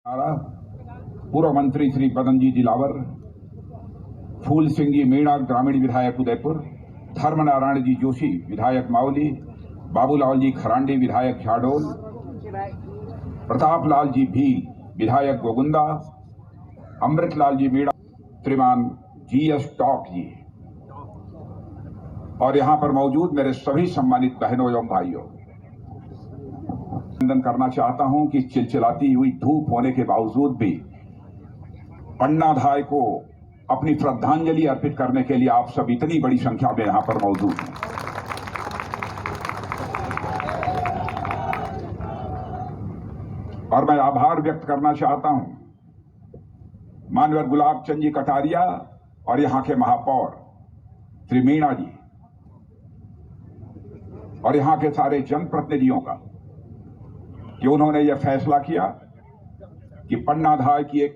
पूर्व मंत्री श्री बदनजी दिलावर, फूल सिंह जी मीणा ग्रामीण विधायक उदयपुर, धर्मनारायण जी जोशी विधायक मावली, बाबूलाल जी खरांडी विधायक झाडोल, प्रताप लाल जी भील विधायक गोगुंदा, अमृतलाल जी मीणा, श्रीमान GS टॉक जी और यहां पर मौजूद मेरे सभी सम्मानित बहनों एवं भाइयों, अभिनंदन करना चाहता हूं कि चिलचिलाती हुई धूप होने के बावजूद भी पन्नाधाय को अपनी श्रद्धांजलि अर्पित करने के लिए आप सब इतनी बड़ी संख्या में यहां पर मौजूद हैं। और मैं आभार व्यक्त करना चाहता हूं माननीय गुलाब चंद जी कटारिया और यहां के महापौर श्री मीणा जी और यहां के सारे जनप्रतिनिधियों का कि उन्होंने यह फैसला किया कि पन्नाधाय की एक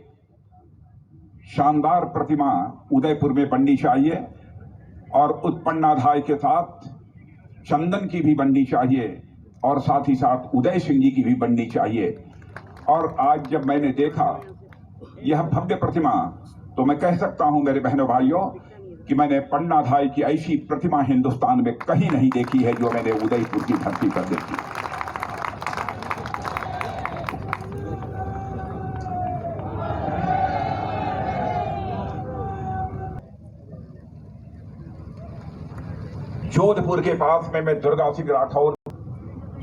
शानदार प्रतिमा उदयपुर में बननी चाहिए और उस पन्नाधाय के साथ चंदन की भी बननी चाहिए और साथ ही साथ उदय सिंह जी की भी बननी चाहिए। और आज जब मैंने देखा यह भव्य प्रतिमा तो मैं कह सकता हूं मेरे बहनों भाइयों कि मैंने पन्नाधाय की ऐसी प्रतिमा हिंदुस्तान में कहीं नहीं देखी है जो मैंने उदयपुर की धरती पर देखी। जोधपुर के पास में मैं दुर्गा सिंह राठौर,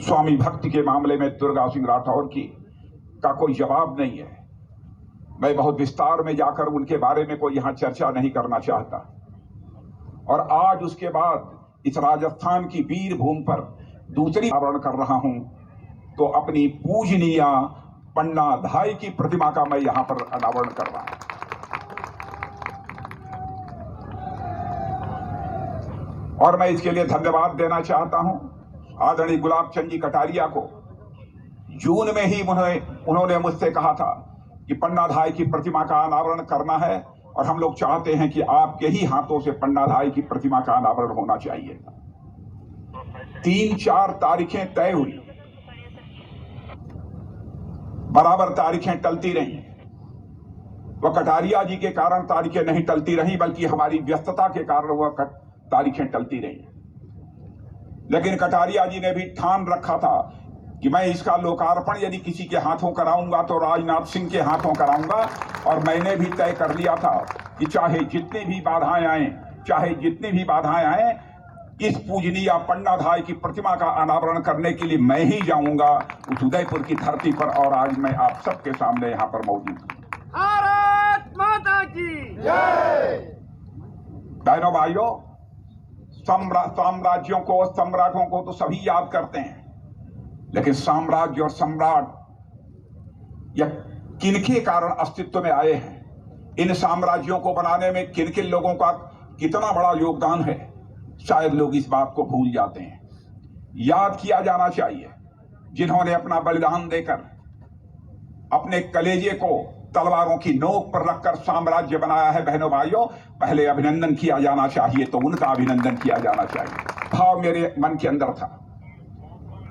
स्वामी भक्ति के मामले में दुर्गा सिंह राठौर की का कोई जवाब नहीं है। मैं बहुत विस्तार में जाकर उनके बारे में कोई यहां चर्चा नहीं करना चाहता। और आज उसके बाद इस राजस्थान की वीर भूमि पर दूसरी अनावरण कर रहा हूं तो अपनी पूजनीय पन्नाधाय की प्रतिमा का मैं यहां पर अनावरण कर रहा हूं। और मैं इसके लिए धन्यवाद देना चाहता हूं आदरणीय गुलाब चंद जी कटारिया को। जून में ही उन्होंने मुझसे कहा था कि पन्नाधाय की प्रतिमा का अनावरण करना है और हम लोग चाहते हैं कि आपके ही हाथों से पन्नाधाय की प्रतिमा का अनावरण होना चाहिए। 3-4 तारीखें तय हुई, बराबर तारीखें टलती रही। वह कटारिया जी के कारण तारीखें नहीं टलती रही बल्कि हमारी व्यस्तता के कारण वह तारीखें टलती रही। लेकिन कटारिया जी ने भी ठान रखा था कि मैं इसका लोकार्पण यदि किसी के हाथों कराऊंगा तो राजनाथ सिंह के हाथों कराऊंगा। और मैंने भी तय कर लिया था कि चाहे जितनी भी बाधाएं आए, इस पूजनीय पन्नाधाय की प्रतिमा का अनावरण करने के लिए मैं ही जाऊंगा उस उदयपुर की धरती पर। और आज मैं आप सबके सामने यहां पर मौजूद हूं। भारत माता की जय। बहनों भाइयों, साम्राज्यों को, सम्राटों को तो सभी याद करते हैं, लेकिन साम्राज्य और सम्राट या किनके कारण अस्तित्व में आए हैं, इन साम्राज्यों को बनाने में किन किन लोगों का कितना बड़ा योगदान है, शायद लोग इस बात को भूल जाते हैं। याद किया जाना चाहिए जिन्होंने अपना बलिदान देकर अपने कलेजे को तलवारों की नोक पर रखकर साम्राज्य बनाया है। बहनों भाइयों, पहले अभिनंदन किया जाना चाहिए, तो उनका अभिनंदन किया जाना चाहिए। भाव मेरे मन के अंदर था,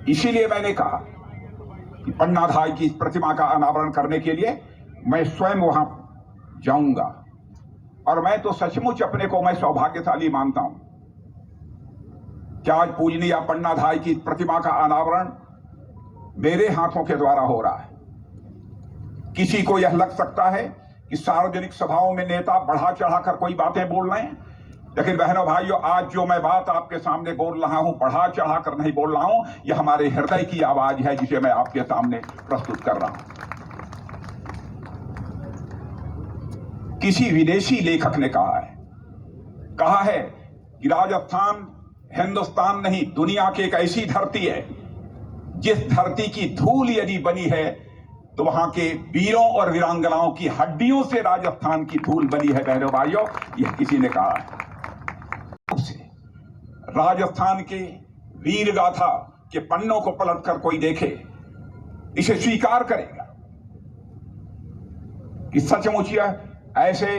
इसीलिए मैंने कहा कि पन्नाधाय की इस प्रतिमा का अनावरण करने के लिए मैं स्वयं वहां जाऊंगा। और मैं तो सचमुच अपने को मैं सौभाग्यशाली मानता हूं कि आज पूजनीय पन्नाधाय की प्रतिमा का अनावरण मेरे हाथों के द्वारा हो रहा है। किसी को यह लग सकता है कि सार्वजनिक सभाओं में नेता बढ़ा चढ़ाकर कोई बातें बोल रहे हैं, लेकिन बहनों भाइयों, आज जो मैं बात आपके सामने बोल रहा हूं बढ़ा चढ़ाकर नहीं बोल रहा हूं, यह हमारे हृदय की आवाज है जिसे मैं आपके सामने प्रस्तुत कर रहा हूं। किसी विदेशी लेखक ने कहा है कि राजस्थान हिंदुस्तान नहीं दुनिया की एक ऐसी धरती है जिस धरती की धूल यदि बनी है तो वहां के वीरों और वीरांगनाओं की हड्डियों से राजस्थान की धूल बनी है। बहनों भाइयों, यह किसी ने कहा है। राजस्थान के वीर गाथा के पन्नों को पलटकर कोई देखे, इसे स्वीकार करेगा कि सचमुच यह ऐसे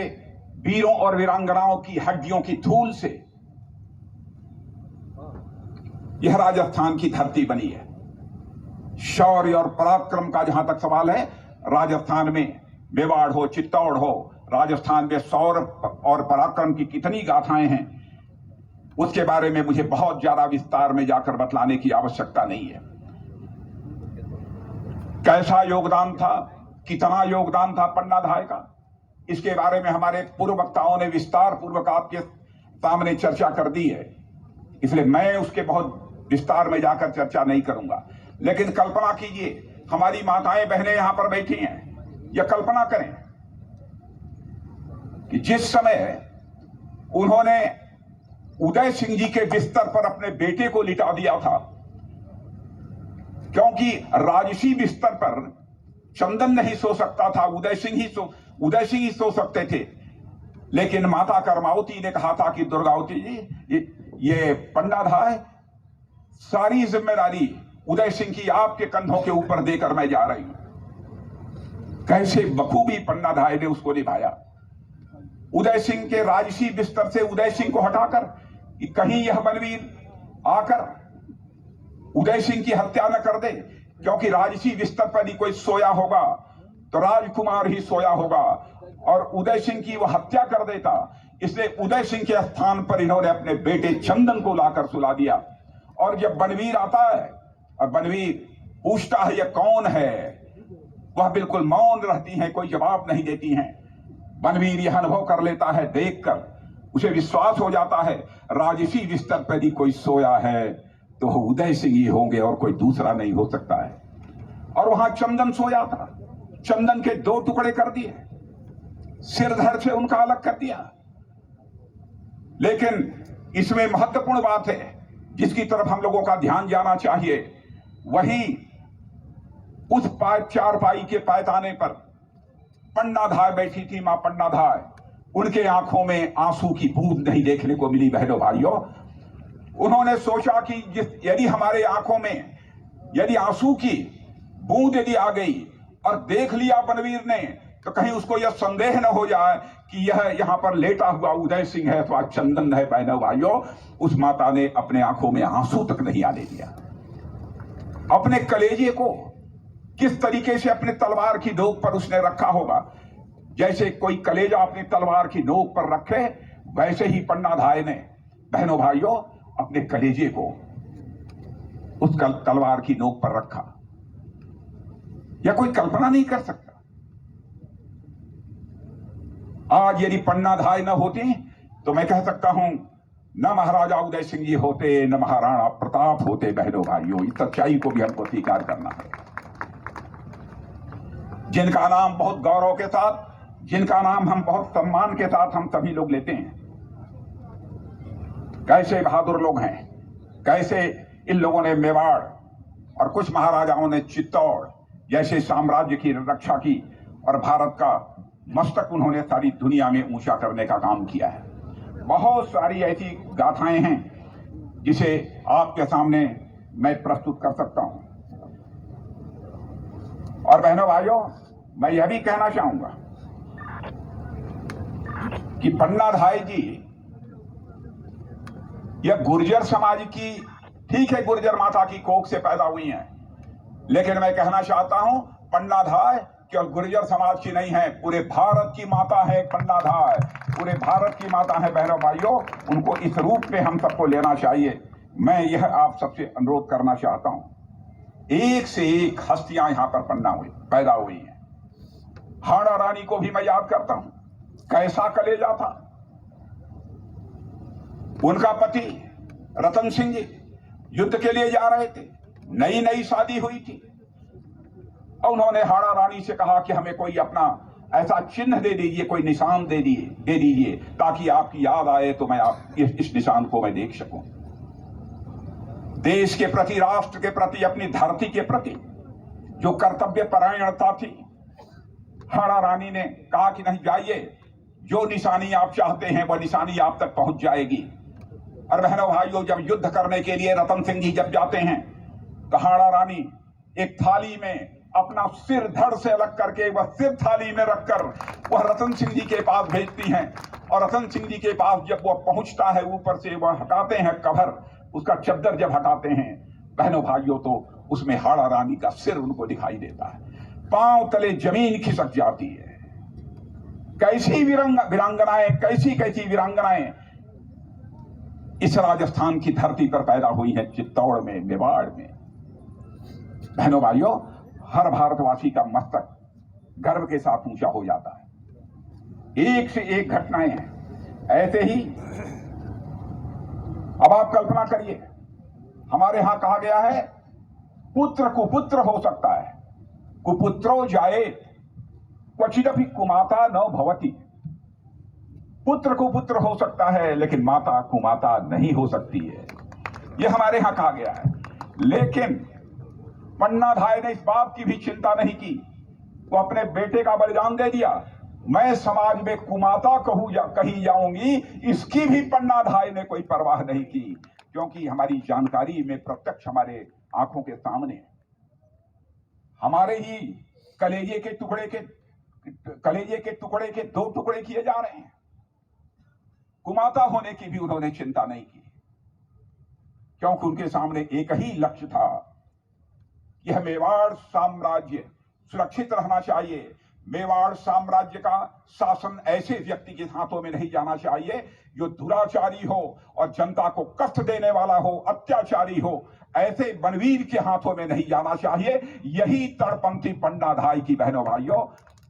वीरों और वीरांगनाओं की हड्डियों की धूल से यह राजस्थान की धरती बनी है। शौर्य और पराक्रम का जहां तक सवाल है, राजस्थान में मेवाड़ हो, चित्तौड़ हो, राजस्थान में शौर्य और पराक्रम की कितनी गाथाएं हैं, उसके बारे में मुझे बहुत ज्यादा विस्तार में जाकर बतलाने की आवश्यकता नहीं है। कैसा योगदान था, कितना योगदान था पन्ना धाय का, इसके बारे में हमारे पूर्व वक्ताओं ने विस्तार पूर्वक आपके सामने चर्चा कर दी है, इसलिए मैं उसके बहुत विस्तार में जाकर चर्चा नहीं करूंगा। लेकिन कल्पना कीजिए, हमारी माताएं बहनें यहां पर बैठी हैं, यह कल्पना करें कि जिस समय उन्होंने उदय सिंह जी के बिस्तर पर अपने बेटे को लिटा दिया था, क्योंकि राजसी बिस्तर पर चंदन नहीं सो सकता था, उदय सिंह ही सो सकते थे। लेकिन माता कर्मावती ने कहा था कि दुर्गावती जी, ये पन्ना धाय सारी जिम्मेदारी उदय सिंह की आपके कंधों के ऊपर देकर मैं जा रही हूं। कैसे बखूबी पन्ना धाय ने उसको निभाया। उदय सिंह के राजसी बिस्तर से उदय सिंह को हटाकर कि कहीं यह बलवीर आकर उदय सिंह की हत्या न कर दे, क्योंकि राजसी बिस्तर पर ही कोई सोया होगा तो राजकुमार ही सोया होगा और उदय सिंह की वह हत्या कर देता। इसलिए उदय सिंह के स्थान पर इन्होंने अपने बेटे चंदन को लाकर सुला दिया। और जब बनवीर आता है और बनवीर पूछता है यह कौन है, वह बिल्कुल मौन रहती हैं, कोई जवाब नहीं देती हैं। बनवीर यह अनुभव कर लेता है, देखकर उसे विश्वास हो जाता है राजसी बिस्तर पर ही कोई सोया है तो उदय सिंह ही होंगे और कोई दूसरा नहीं हो सकता है। और वहां चंदन सोया था, चंदन के 2 टुकड़े कर दिए, सिर धड़ से उनका अलग कर दिया। लेकिन इसमें महत्वपूर्ण बात है जिसकी तरफ हम लोगों का ध्यान जाना चाहिए, वही उस चारपाई के पायदाने पर पन्ना धाय बैठी थी, मां पन्ना धाय। उनके आंखों में आंसू की बूंद नहीं देखने को मिली। बहनों भाइयों, उन्होंने सोचा कि यदि हमारे आंखों में यदि आंसू की बूंद यदि आ गई और देख लिया बनवीर ने, तो कहीं उसको यह संदेह न हो जाए कि यह यहां पर लेटा हुआ उदय सिंह है अथवा चंदन है। बहनों भाइयों, उस माता ने अपने आंखों में आंसू तक नहीं आने दिया। अपने कलेजे को किस तरीके से अपने तलवार की नोक पर उसने रखा होगा, जैसे कोई कलेजा अपनी तलवार की नोक पर रखे, वैसे ही पन्ना धाय ने, बहनों भाइयों, अपने कलेजे को उस तलवार की नोक पर रखा। यह कोई कल्पना नहीं कर सकता। आज यदि पन्ना धाय न होती तो मैं कह सकता हूं न महाराजा उदय सिंह जी होते, न महाराणा प्रताप होते। बहनों भाइयों, इस सच्चाई को भी हमको स्वीकार करना है। जिनका नाम बहुत गौरव के साथ, जिनका नाम हम बहुत सम्मान के साथ हम सभी लोग लेते हैं, कैसे बहादुर लोग हैं, कैसे इन लोगों ने मेवाड़ और कुछ महाराजाओं ने चित्तौड़ जैसे साम्राज्य की रक्षा की और भारत का मस्तक उन्होंने सारी दुनिया में ऊंचा करने का काम किया है। बहुत सारी ऐसी गाथाएं हैं जिसे आपके सामने मैं प्रस्तुत कर सकता हूं। और बहनों भाइयों, मैं यह भी कहना चाहूंगा कि पन्ना धाय जी यह गुर्जर समाज की, ठीक है, गुर्जर माता की कोख से पैदा हुई हैं, लेकिन मैं कहना चाहता हूं पन्ना धाय केवल गुर्जर समाज की नहीं है, पूरे भारत की माता है पन्ना धाय, पूरे भारत की माता है। बहनों भाइयों, उनको इस रूप में हम सबको लेना चाहिए। मैं यह आप सबसे अनुरोध करना चाहता हूं, एक से एक हस्तियां यहां पर पैदा हुई हैं। हाड़ा रानी को भी मैं याद करता हूं, कैसा कलेजा था। उनका पति रतन सिंह जी युद्ध के लिए जा रहे थे, नई नई शादी हुई थी, और उन्होंने हाड़ा रानी से कहा कि हमें कोई अपना ऐसा चिन्ह दे दीजिए, कोई निशान दे दीजिए ताकि आपकी याद आए तो मैं इस निशान को मैं देख सकूं। देश के प्रति, राष्ट्र के प्रति, अपनी धरती के प्रति जो कर्तव्य परायणता थी, हाड़ा रानी ने कहा कि नहीं, जाइए, जो निशानी आप चाहते हैं वह निशानी आप तक पहुंच जाएगी। और बहनों भाइयों, जब युद्ध करने के लिए रतन सिंह जी जब जाते हैं तो हाड़ा रानी एक थाली में अपना सिर धड़ से अलग करके वह सिर थाली में रखकर वह रतन सिंह जी के पास भेजती हैं। और रतन सिंह जी के पास जब वह पहुंचता है, ऊपर से वह हटाते हैं कवर, उसका चद्दर जब हटाते हैं, बहनों भाइयों, तो उसमें हाड़ा रानी का सिर उनको दिखाई देता है। पांव तले जमीन खिसक जाती है। कैसी वीरांगनाएं, कैसी कैसी वीरांगनाएं इस राजस्थान की धरती पर पैदा हुई है, चित्तौड़ में, मेवाड़ में। बहनों भाइयों, हर भारतवासी का मस्तक गर्व के साथ ऊंचा हो जाता है। एक से एक घटनाएं हैं। ऐसे ही अब आप कल्पना करिए, हमारे यहां कहा गया है पुत्र कुपुत्र हो सकता है, कुपुत्रो जाए क्वचिदपि कुमाता न भवति। पुत्र कुपुत्र हो सकता है लेकिन माता कुमाता नहीं हो सकती है, यह हमारे यहां कहा गया है। लेकिन पन्नाधाय ने इस बात की भी चिंता नहीं की, वो अपने बेटे का बलिदान दे दिया। मैं समाज में कुमाता कही जाऊंगी, इसकी भी पन्नाधाय ने कोई परवाह नहीं की, क्योंकि हमारी जानकारी में प्रत्यक्ष हमारे आंखों के सामने हमारे ही कलेजे के टुकड़े के 2 टुकड़े किए जा रहे हैं। कुमाता होने की भी उन्होंने चिंता नहीं की, क्योंकि उनके सामने एक ही लक्ष्य था, यह मेवाड़ साम्राज्य सुरक्षित रहना चाहिए। मेवाड़ साम्राज्य का शासन ऐसे व्यक्ति के हाथों में नहीं जाना चाहिए जो दुराचारी हो और जनता को कष्ट देने वाला हो, अत्याचारी हो। ऐसे बनवीर के हाथों में नहीं जाना चाहिए। यही तड़पंथी पन्नाधाय की बहनों भाइयों,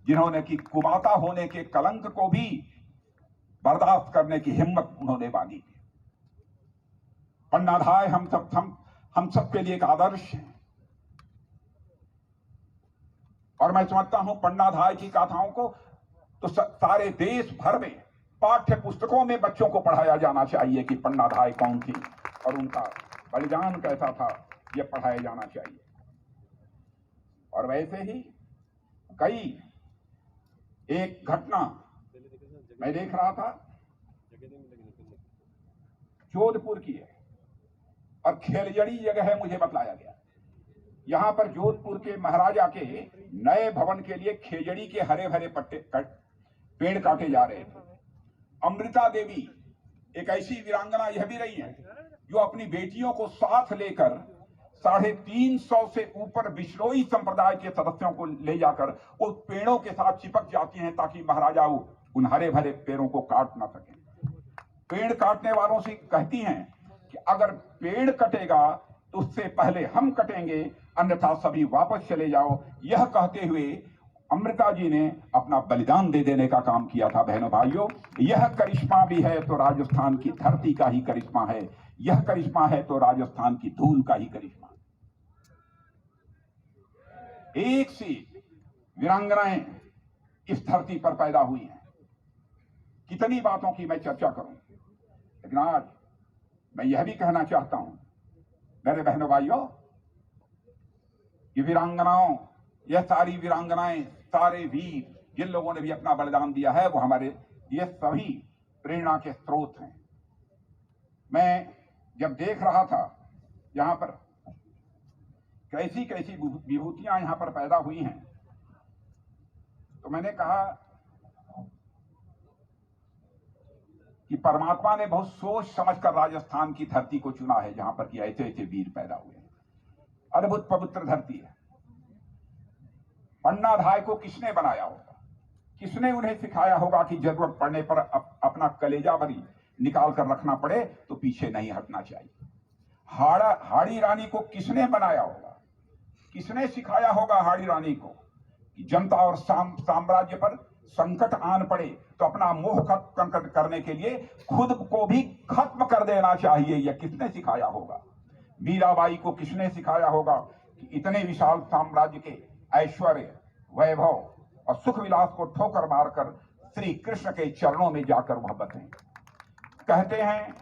जिन्होंने की कुमाता होने के कलंक को भी बर्दाश्त करने की हिम्मत उन्होंने बांधी। पन्नाधाय हम सब के लिए एक आदर्श है, और मैं समझता हूं पन्नाधाय की गाथाओं को तो सारे देश भर में पाठ्य पुस्तकों में बच्चों को पढ़ाया जाना चाहिए कि पन्नाधाय कौन थी और उनका बलिदान कैसा था, यह पढ़ाया जाना चाहिए। और वैसे ही कई एक घटना मैं देख रहा था, जोधपुर की है और खेलजड़ी जगह है, मुझे बतलाया गया। यहां पर जोधपुर के महाराजा के नए भवन के लिए खेजड़ी के हरे भरे पेड़ काटे जा रहे थे। अमृता देवी एक ऐसी वीरांगना यह भी रही है जो अपनी बेटियों को साथ लेकर 350 से ऊपर बिश्नोई संप्रदाय के सदस्यों को ले जाकर उस पेड़ों के साथ चिपक जाती हैं, ताकि महाराजा उन हरे भरे पेड़ों को काट ना सके। पेड़ काटने वालों से कहती हैं कि अगर पेड़ कटेगा तो उससे पहले हम कटेंगे, अन्यथा सभी वापस चले जाओ। यह कहते हुए अमृता जी ने अपना बलिदान दे देने का काम किया था। बहनों भाइयों, यह करिश्मा भी है तो राजस्थान की धरती का ही करिश्मा है, यह करिश्मा है तो राजस्थान की धूल का ही करिश्मा। एक सी वीरांगनाएं इस धरती पर पैदा हुई हैं। कितनी बातों की मैं चर्चा करूं, लेकिन आज मैं यह भी कहना चाहता हूं मेरे बहनों भाइयों, ये वीरांगनाओं, यह सारी वीरांगनाएं, सारे वीर जिन लोगों ने भी अपना बलिदान दिया है, वो हमारे ये सभी प्रेरणा के स्रोत हैं। मैं जब देख रहा था यहां पर कैसी कैसी विभूतियां यहां पर पैदा हुई हैं, तो मैंने कहा कि परमात्मा ने बहुत सोच समझकर राजस्थान की धरती को चुना है, जहां पर कि ऐसे ऐसे वीर पैदा हुए हैं। अद्भुत पवित्र धरती है। पन्नाधाय को किसने बनाया होगा, किसने उन्हें सिखाया होगा कि जरूरत पड़ने पर अपना कलेजा भरी निकाल कर रखना पड़े तो पीछे नहीं हटना चाहिए। हाड़ी रानी को किसने बनाया होगा, किसने सिखाया होगा हाड़ी रानी को कि जनता और साम्राज्य पर संकट आन पड़े तो अपना मोह खत्म करने के लिए खुद को भी खत्म कर देना चाहिए, यह किसने सिखाया होगा। मीराबाई को किसने सिखाया होगा कि इतने विशाल साम्राज्य के ऐश्वर्य, वैभव और सुख विलास को ठोकर मारकर श्री कृष्ण के चरणों में जाकर वह बसे। कहते हैं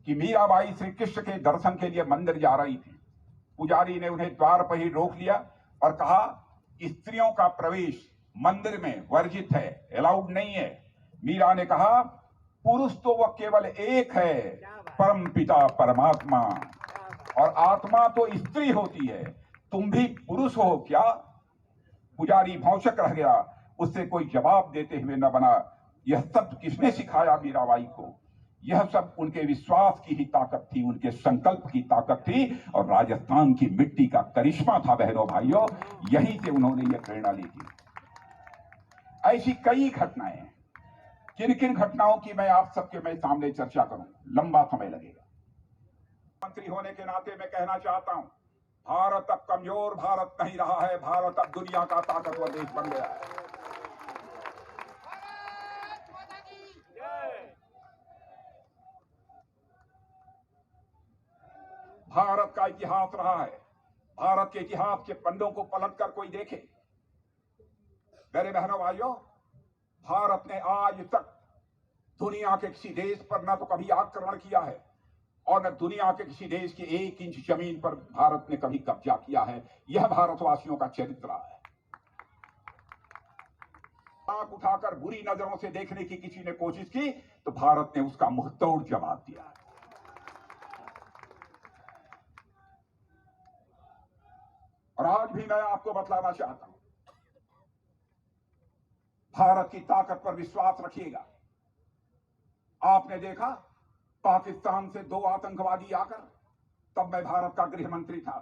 कि मीराबाई श्री कृष्ण के दर्शन के लिए मंदिर जा रही थी। पुजारी ने उन्हें द्वार पर ही रोक लिया और कहा, स्त्रियों का प्रवेश मंदिर में वर्जित है, अलाउड नहीं है। मीरा ने कहा, पुरुष तो वह केवल एक है, परम पिता परमात्मा, और आत्मा तो स्त्री होती है, तुम भी पुरुष हो क्या। पुजारी भौंचक रह गया, उससे कोई जवाब देते हुए न बना। यह सब किसने सिखाया मीराबाई को, यह सब उनके विश्वास की ही ताकत थी, उनके संकल्प की ताकत थी और राजस्थान की मिट्टी का करिश्मा था। बहनों भाइयों, यहीं से उन्होंने यह प्रेरणा ली थी। ऐसी कई घटनाएं हैं। किन किन घटनाओं की मैं आप सबके मैं सामने चर्चा करूं, लंबा समय लगेगा। मंत्री होने के नाते मैं कहना चाहता हूं, भारत अब कमजोर भारत नहीं रहा है, भारत अब दुनिया का ताकतवर देश बन गया है। भारत का इतिहास रहा है, भारत के इतिहास के पन्नों को पलटकर कोई देखे, मेरे बहनों भाइयों, भारत ने आज तक दुनिया के किसी देश पर न तो कभी आक्रमण किया है और न दुनिया के किसी देश की 1 इंच जमीन पर भारत ने कभी कब्जा किया है। यह भारतवासियों का चरित्र है। आंख उठाकर बुरी नजरों से देखने की किसी ने कोशिश की तो भारत ने उसका मुंहतोड़ जवाब दिया है। और आज भी मैं आपको बतलाना चाहता हूं, भारत की ताकत पर विश्वास रखिएगा। आपने देखा पाकिस्तान से 2 आतंकवादी आकर, तब मैं भारत का गृह मंत्री था,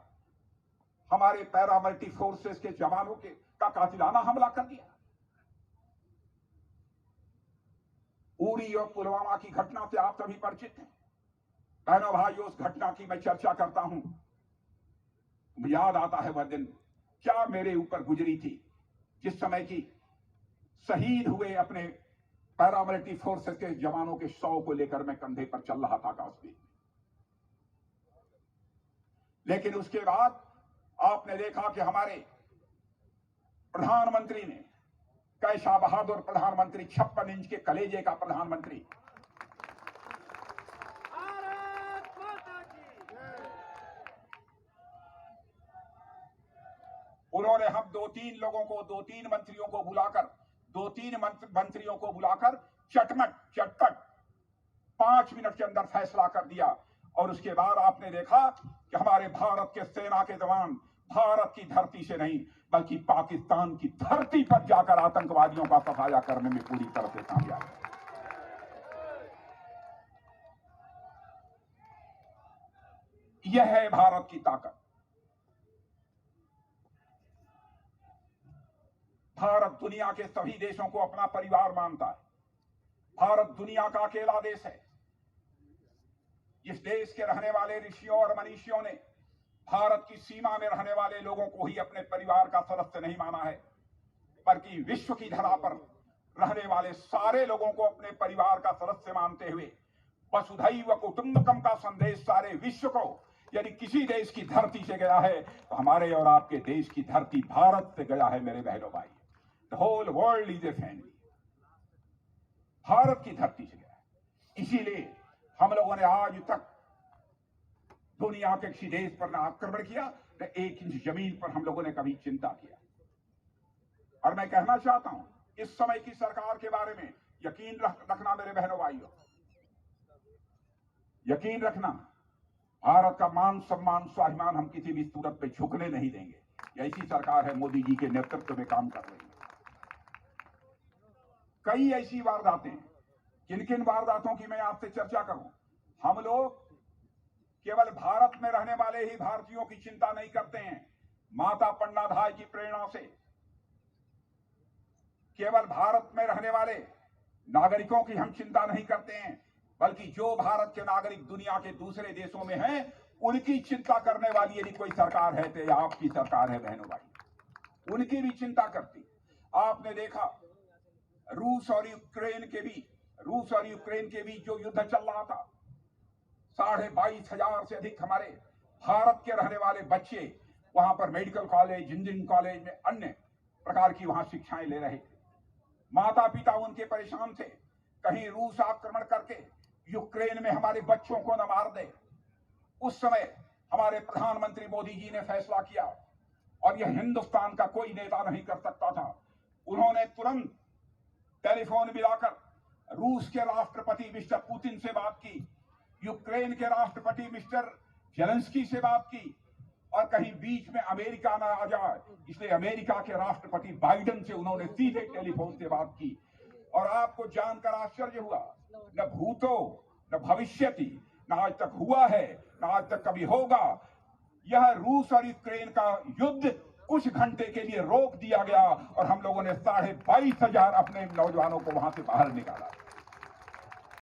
हमारे पैरामिलिट्री फोर्सेस के जवानों के का कातिलाना हमला कर दिया। उरी और पुलवामा की घटना से आप सभी परिचित हैं। बहनों भाइयों, उस घटना की मैं चर्चा करता हूं, याद आता है वह दिन क्या मेरे ऊपर गुजरी थी, जिस समय की शहीद हुए अपने पैरामिलिट्री फोर्सेस के जवानों के 100 को लेकर मैं कंधे पर चल रहा था काश्मीर में। लेकिन उसके बाद आपने देखा कि हमारे प्रधानमंत्री ने, कैसा बहादुर प्रधानमंत्री, 56 इंच के कलेजे का प्रधानमंत्री, भारत माता की उन्होंने हम 2-3 लोगों को, 2-3 मंत्रियों को बुलाकर, 2-3 मंत्रियों को बुलाकर चटपट 5 मिनट के अंदर फैसला कर दिया। और उसके बाद आपने देखा कि हमारे भारत के सेना के जवान भारत की धरती से नहीं बल्कि पाकिस्तान की धरती पर जाकर आतंकवादियों का सफाया करने में पूरी तरह से कामयाब है। यह है भारत की ताकत। भारत दुनिया के सभी देशों को अपना परिवार मानता है। भारत दुनिया का अकेला देश है। इस देश के रहने वाले ऋषियों और मनीषियों ने भारत की सीमा में रहने वाले लोगों को ही अपने परिवार का सदस्य नहीं माना है, बल्कि विश्व की धरा पर रहने वाले सारे लोगों को अपने परिवार का सदस्य मानते हुए वसुधैव कुटुंबकम का संदेश सारे विश्व को यदि किसी देश की धरती से गया है तो हमारे और आपके देश की धरती भारत से गया है। मेरे बहनों भाई, the whole world is a family. Bharat की धरती से गया है। इसीलिए हम लोगों ने आज तक दुनिया के किसी देश पर न आक्रमण किया, न 1 इंच जमीन पर हम लोगों ने कभी चिंता किया। और मैं कहना चाहता हूं, इस समय की सरकार के बारे में यकीन रखना मेरे बहनों भाइयों, यकीन रखना, भारत का मान सम्मान स्वाभिमान हम किसी भी सूरत पे झुकने नहीं देंगे। ऐसी सरकार है, मोदी जी के नेतृत्व में काम कर रही है। कई ऐसी वारदातें, किन किन वारदातों की मैं आपसे चर्चा करूं। हम लोग केवल भारत में रहने वाले ही भारतीयों की चिंता नहीं करते हैं। माता पन्नाधाय की प्रेरणा से केवल भारत में रहने वाले नागरिकों की हम चिंता नहीं करते हैं, बल्कि जो भारत के नागरिक दुनिया के दूसरे देशों में हैं, उनकी चिंता करने वाली यदि कोई सरकार है तो यह आपकी सरकार है बहनों भाई। उनकी भी चिंता करती। आपने देखा रूस और यूक्रेन के बीच जो युद्ध चल रहा था, 22,500 से अधिक हमारे भारत के रहने वाले बच्चे वहां पर मेडिकल कॉलेज, इंजीनियरिंग कॉलेज में अन्य प्रकार की वहां शिक्षाएं ले रहे थे। माता पिता उनके परेशान थे, कहीं रूस आक्रमण करके यूक्रेन में हमारे बच्चों को न मार दे। उस समय हमारे प्रधानमंत्री मोदी जी ने फैसला किया, और यह हिंदुस्तान का कोई नेता नहीं कर सकता था। उन्होंने तुरंत टेलीफोन मिलाकर रूस के राष्ट्रपति मिस्टर पुतिन से बात की, यूक्रेन के राष्ट्रपति मिस्टर जेलेंस्की से बात की, और कहीं बीच में अमेरिका ना आ जाए इसलिए अमेरिका के राष्ट्रपति बाइडेन से उन्होंने सीधे टेलीफोन से बात की। और आपको जानकर आश्चर्य हुआ, न भूतो न भविष्यति, न आज तक हुआ है, न आज तक कभी होगा। यह रूस और यूक्रेन का युद्ध कुछ घंटे के लिए रोक दिया गया और हम लोगों ने 22,500 अपने नौजवानों को वहां से बाहर निकाला।